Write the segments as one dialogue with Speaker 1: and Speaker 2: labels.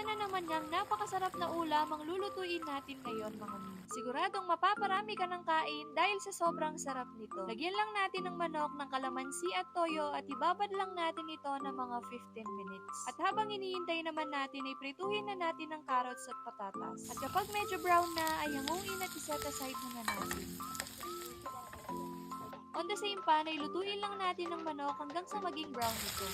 Speaker 1: Ayan na naman ngang napakasarap na ulam ang lulutuin natin ngayon mga mi. Siguradong mapaparami ka ng kain dahil sa sobrang sarap nito. Lagyan lang natin ng manok ng kalamansi at toyo at ibabad lang natin ito ng mga 15 minutes. At habang iniintay naman natin ay prituhin na natin ang carrots at patatas. At kapag medyo brown na ay hanguin at iset aside muna natin. On the same pan ay lutuin lang natin ang manok hanggang sa maging brown ito.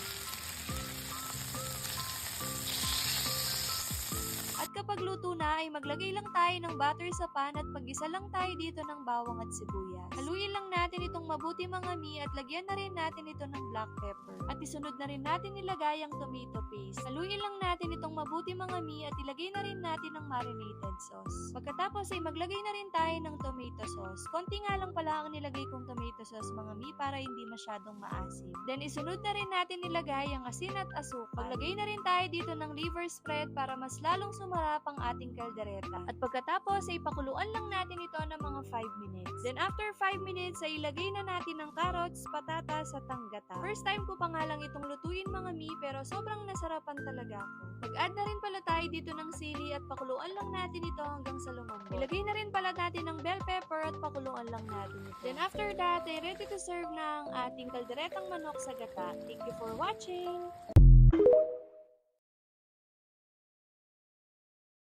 Speaker 1: At kapag luto na ay maglagay lang tayo ng butter sa pan at paggisa lang tayo dito ng bawang at sibuyas. Haluin lang natin itong mabuti mga mi at lagyan na rin natin ito ng black pepper. At isunod na rin natin ilagay ang tomato paste. Haluin lang natin itong mabuti mga mi at ilagay na rin natin ang marinated sauce. Pagkatapos ay maglagay na rin tayo ng tomato sauce. Konti nga lang pala ang nilagay kong tomato sauce mga mi para hindi masyadong maasim. Then isunod na rin natin ilagay ang asin at asukal. Paglagay na rin tayo dito ng liver spread para mas lalong sumarap ang ating kaldereta. At pagkatapos ay pakuluan lang natin ito ng mga 5 minutes. Then after 5 minutes ay ilagay na natin ang carrots, patatas at ang gata. First time ko pa nga lang itong lutuin mga mi pero sobrang nasarapan talaga ako. Mag-add na rin pala tayo dito ng sili at pakuluan lang natin ito hanggang sa lumambot. Ilagay na rin pala natin ng bell pepper at pakuluan lang natin ito. Then after that ay ready to serve na ang ating kalderetang manok sa gata. Thank you for watching!